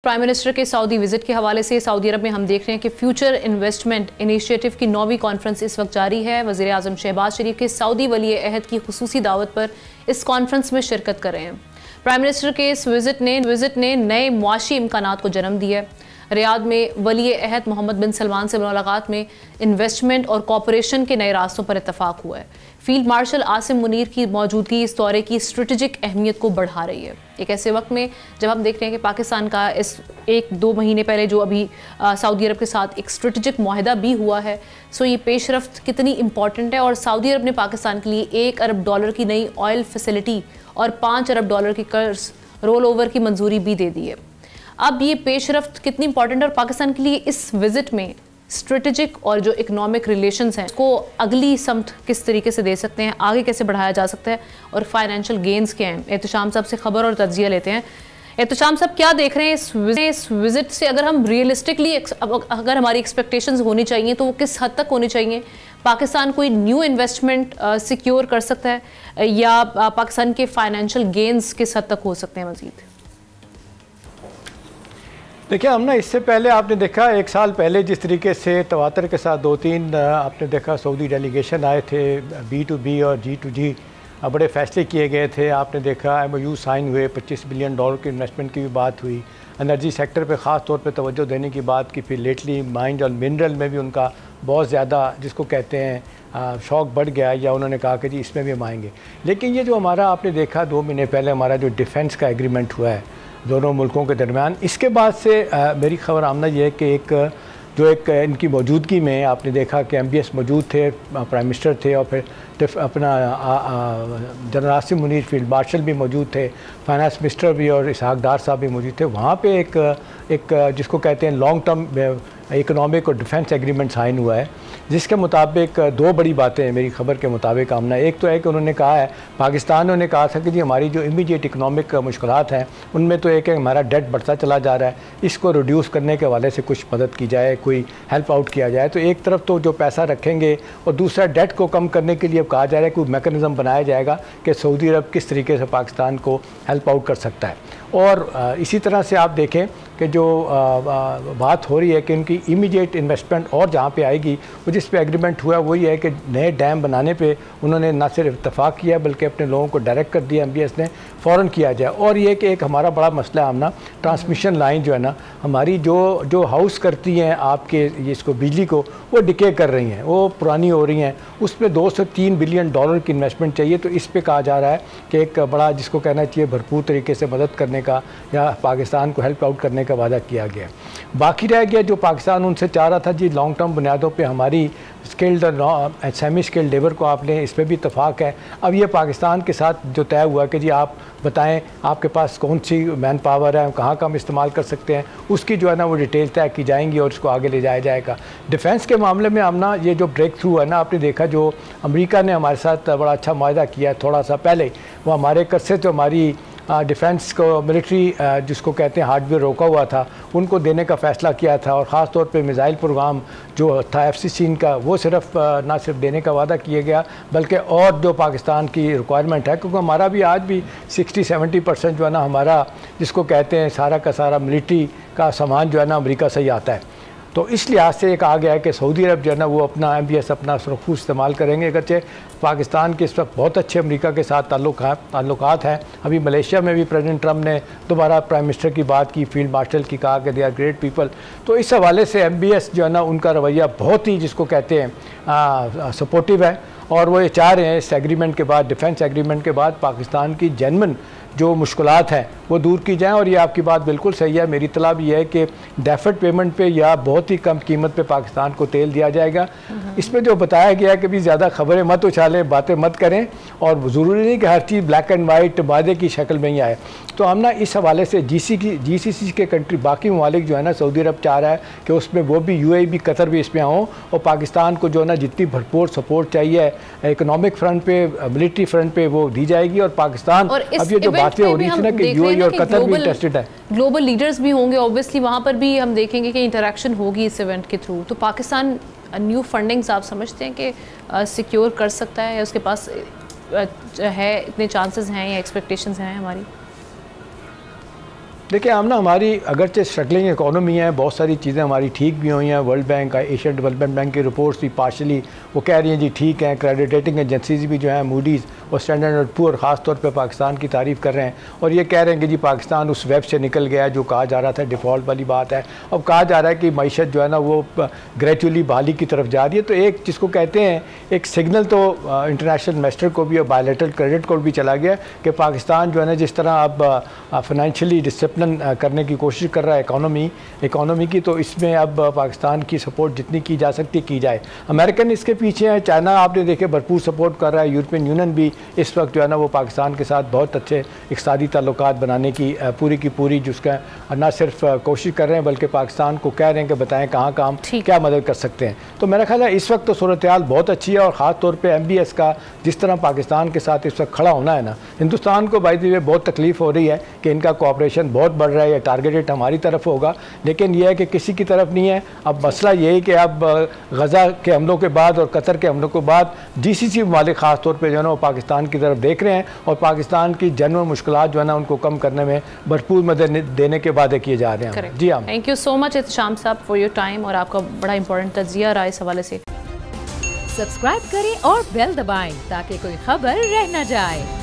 Prime minister के Saudi visit के हवाले से सऊदी अरब में हम देख रहे हैं कि फ्यूचर इन्वेस्टमेंट इनिशिएटिव की 9वीं कॉन्फ्रेंस इस वक्त जारी है। वज़ीर आज़म शहबाज शरीफ के सऊदी वली अहद की खुसूसी दावत पर इस कॉन्फ्रेंस में शिरकत कर रहे हैं। प्राइम मिनिस्टर के इस विजिट ने नए मुआशी इम्कानात को जन्म दिया। रियाद में वली अहद मोहम्मद बिन सलमान से मुलाकात में इन्वेस्टमेंट और कॉपरेशन के नए रास्तों पर इत्तफाक हुआ है। फील्ड मार्शल आसिम मुनीर की मौजूदगी इस दौरे की स्ट्रेटेजिक अहमियत को बढ़ा रही है। एक ऐसे वक्त में जब हम देख रहे हैं कि पाकिस्तान का इस 1-2 महीने पहले जो अभी सऊदी अरब के साथ एक स्ट्रेटेजिक मुआहदा भी हुआ है, सो ये पेशरफ्त कितनी इंपॉर्टेंट है। और सऊदी अरब ने पाकिस्तान के लिए $1 अरब की नई ऑयल फैसिलिटी और $5 अरब की कर्ज रोल ओवर की मंजूरी भी दे दी है। अब ये पेशरफ्त कितनी इंपॉर्टेंट है और पाकिस्तान के लिए इस विजिट में स्ट्रेटेजिक और जो इकोनॉमिक रिलेशंस हैं को अगली समत किस तरीके से दे सकते हैं, आगे कैसे बढ़ाया जा सकता है और फाइनेंशियल गेंस क्या हैं। एहतशाम साहब से खबर और तज्जिया लेते हैं। एहतशाम साहब, क्या देख रहे हैं इस विजिट से? अगर हम रियलिस्टिकली अगर हमारी एक्सपेक्टेशंस होनी चाहिए तो वो किस हद तक होनी चाहिए? पाकिस्तान कोई न्यू इन्वेस्टमेंट सिक्योर कर सकता है या पाकिस्तान के फाइनेंशियल गेंस किस हद तक हो सकते हैं मजीद? देखिए, हम ना इससे पहले आपने देखा 1 साल पहले जिस तरीके से तवातर के साथ 2-3 आपने देखा सऊदी डेलीगेशन आए थे, B2B और G2G बड़े फैसले किए गए थे। आपने देखा MOU साइन हुए, $25 बिलियन की इन्वेस्टमेंट की भी बात हुई। एनर्जी सेक्टर पे ख़ास तौर पे तवज्जो देने की बात की। फिर लेटली माइंड और मिनरल में भी उनका बहुत ज़्यादा जिसको कहते हैं शौक़ बढ़ गया, या उन्होंने कहा कि जी इसमें भी हम आएँगे। लेकिन ये जो हमारा आपने देखा 2 महीने पहले हमारा जो डिफेंस का एग्रीमेंट हुआ है दोनों मुल्कों के दरमियान, इसके बाद से मेरी खबर आमना यह है कि एक इनकी मौजूदगी में आपने देखा कि MBS मौजूद थे, प्राइम मिनिस्टर थे, और फिर अपना general Asim Munir field marshal भी मौजूद थे, फाइनेंस मिनिस्टर भी और इसहाक डार साहब भी मौजूद थे। वहाँ पे एक जिसको कहते हैं लॉन्ग टर्म इकोनॉमिक और डिफेंस एग्रीमेंट साइन हुआ है, जिसके मुताबिक 2 बड़ी बातें हैं मेरी खबर के मुताबिक आमना। एक तो है कि उन्होंने कहा है, पाकिस्तान ने कहा था कि जी हमारी जो इमीडिएट इकोनॉमिक मुश्किलात हैं उनमें तो एक है हमारा डेट बढ़ता चला जा रहा है, इसको रिड्यूस करने के हवाले से कुछ मदद की जाए, कोई हेल्प आउट किया जाए। तो एक तरफ तो जो पैसा रखेंगे और दूसरा डेट को कम करने के लिए कहा जा रहा है कोई मैकेनिज़्म बनाया जाएगा कि सऊदी अरब किस तरीके से पाकिस्तान को हेल्प आउट कर सकता है। और इसी तरह से आप देखें कि जो बात हो रही है कि उनकी इमीडिएट इन्वेस्टमेंट और जहाँ पे आएगी, वो जिस पे एग्रीमेंट हुआ वही है कि नए डैम बनाने पे उन्होंने न सिर्फ इत्तफाक किया बल्कि अपने लोगों को डायरेक्ट कर दिया MBS ने फ़ौरन किया जाए। और ये कि एक हमारा बड़ा मसला है हमना ट्रांसमिशन लाइन जो है ना हमारी जो हाउस करती हैं आपके इसको बिजली को, वो डिके कर रही हैं, वो पुरानी हो रही हैं, उसमें $2 से $3 बिलियन की इन्वेस्टमेंट चाहिए। तो इस पर कहा जा रहा है कि एक बड़ा जिसको कहना चाहिए भरपूर तरीके से मदद करने का या पाकिस्तान को हेल्प आउट करने का वादा किया गया। बाकी रह गया जो पाकिस्तान उनसे चाह रहा था जी लॉन्ग टर्म बुनियादों पे हमारी स्किल्ड और सेमी स्किल्ड लेबर को आप लें, इस पर भी इत्तफाक है। अब ये पाकिस्तान के साथ जो तय हुआ कि जी आप बताएं आपके पास कौन सी मैन पावर है, कहाँ का हम इस्तेमाल कर सकते हैं, उसकी जो है ना वो डिटेल तय की जाएंगी और उसको आगे ले जाया जाएगा। डिफेंस के मामले में हमना ये जो ब्रेक थ्रू है ना, आपने देखा जो अमेरिका ने हमारे साथ बड़ा अच्छा मुआहदा किया थोड़ा सा पहले, वो हमारे कर से जो हमारी डिफेंस को मिलिट्री जिसको कहते हैं हार्डवेयर रोका हुआ था उनको देने का फ़ैसला किया था। और ख़ास तौर पे मिसाइल प्रोग्राम जो था FCC का, वो सिर्फ ना सिर्फ देने का वादा किया गया बल्कि और जो पाकिस्तान की रिक्वायरमेंट है, क्योंकि हमारा भी आज भी 60-70% जो है ना हमारा जिसको कहते हैं सारा का सारा मिलिट्री का सामान जो है ना अमेरिका से ही आता है। तो इस लिहाज से एक आ गया है कि सऊदी अरब जो है ना वो अपना MBS अपना सुरखू इस्तेमाल करेंगे। अगरचे पाकिस्तान के इस वक्त बहुत अच्छे अमेरिका के साथ ताल्लुकात हैं। अभी मलेशिया में भी प्रेसिडेंट ट्रंप ने दोबारा प्राइम मिनिस्टर की बात की, फील्ड मार्शल की, कहा कि दे आर ग्रेट पीपल। तो इस हवाले से MBS जो है ना उनका रवैया बहुत ही जिसको कहते हैं सपोर्टिव है। और वो ये चाह रहे हैं इस एग्रीमेंट के बाद, डिफेंस एग्रीमेंट के बाद पाकिस्तान की जेन्युइन जो मुश्किलात हैं वो दूर की जाएं। और ये आपकी बात बिल्कुल सही है, मेरी इत्तला भी है कि डेफर्ड पेमेंट पे या बहुत ही कम कीमत पे पाकिस्तान को तेल दिया जाएगा। इसमें जो बताया गया है कि भी ज़्यादा खबरें मत उछालें, बातें मत करें, और ज़रूरी नहीं कि हर चीज़ ब्लैक एंड वाइट वादे की शक्ल में ही आए। तो हम ना इस हवाले से GCC के कंट्री बाकी ममालिक जो है ना सऊदी अरब चाह रहा है कि उसमें वो भी UAE भी कतर भी इसमें हों और पाकिस्तान को जो है ना जितनी भरपूर सपोर्ट चाहिए इकोनॉमिक फ्रंट पे, मिलिट्री फ्रंट पे वो दी जाएगी। और पाकिस्तान अब ये जो बातें हो रही थी ना कि UAE और कतर भी इंटरेस्टेड है, ग्लोबल लीडर्स भी होंगे ऑब्वियसली, वहाँ पर भी हम देखेंगे कि इंटरेक्शन होगी इस इवेंट के थ्रू। तो पाकिस्तान न्यू फंडिंग्स आप समझते हैं कि सिक्योर कर सकता है या उसके पास है, इतने चांसेस हैं या एक्सपेक्टेशंस हैं हमारी? देखिए हम ना हमारी अगरचे स्ट्रगलिंग इकोनॉमी है, बहुत सारी चीज़ें हमारी ठीक भी हुई हैं। वर्ल्ड बैंक का, एशियन डेवलपमेंट बैंक की रिपोर्ट्स भी पार्शली वो कह रही हैं जी ठीक हैं। क्रेडिट रेटिंग एजेंसीज भी जो हैं मूडीज़ और स्टैंडर्ड एंड पुअर ख़ास तौर पे पाकिस्तान की तारीफ़ कर रहे हैं और ये कह रहे हैं कि जी पाकिस्तान उस वेब से निकल गया है जो कहा जा रहा था, डिफ़ॉल्ट वाली बात है। अब कहा जा रहा है कि मईशत जो है ना वो ग्रेजुअली बहाली की तरफ जा रही है। तो एक जिसको कहते हैं एक सिग्नल तो इंटरनेशनल इन्वेस्टर को भी और बायलैटरल क्रेडिट को भी चला गया कि पाकिस्तान जो है ना जिस तरह अब फाइनेंशियली डिसिप्लिन करने की कोशिश कर रहा है इकोनॉमी की, तो इसमें अब पाकिस्तान की सपोर्ट जितनी की जा सकती की जाए। अमेरिकन इसके पीछे है, चाइना आपने देखे भरपूर सपोर्ट कर रहा है, यूरोपियन यूनियन भी इस वक्त जो है ना वो पाकिस्तान के साथ बहुत अच्छे इक़्तिसादी ताल्लुकात बनाने की पूरी जिसका न सिर्फ कोशिश कर रहे हैं बल्कि पाकिस्तान को कह रहे हैं कि बताएं कहाँ काम क्या मदद कर सकते हैं। तो मेरा ख्याल है इस वक्त तो सूरत हाल बहुत अच्छी है और ख़ास तौर पर MBS का जिस तरह पाकिस्तान के साथ इस वक्त खड़ा होना है ना, हिंदुस्तान को बाय द वे बहुत तकलीफ़ हो रही है कि इनका कोऑपरेशन बहुत बढ़ रहा है, या टारगेटेड हमारी तरफ होगा लेकिन यह है कि किसी की तरफ नहीं है। अब मसला ये है कि अब गज़ा के हमलों के बाद और कतर के हमलों के बाद GCC ममालिक ख़ास तौर पर जो है ना वो पाकिस्तान की तरफ देख रहे हैं और पाकिस्तान की जनरल मुश्किलात जो है ना उनको कम करने में भरपूर मदद देने के वादे किए जा रहे हैं। जी हाँ, thank you so much Itsham साहब फॉर योर टाइम और आपका बड़ा इंपॉर्टेंट तज्जिया रहा इस हवाले से। सब्सक्राइब करें और बेल दबाएं ताकि कोई खबर रह न जाए।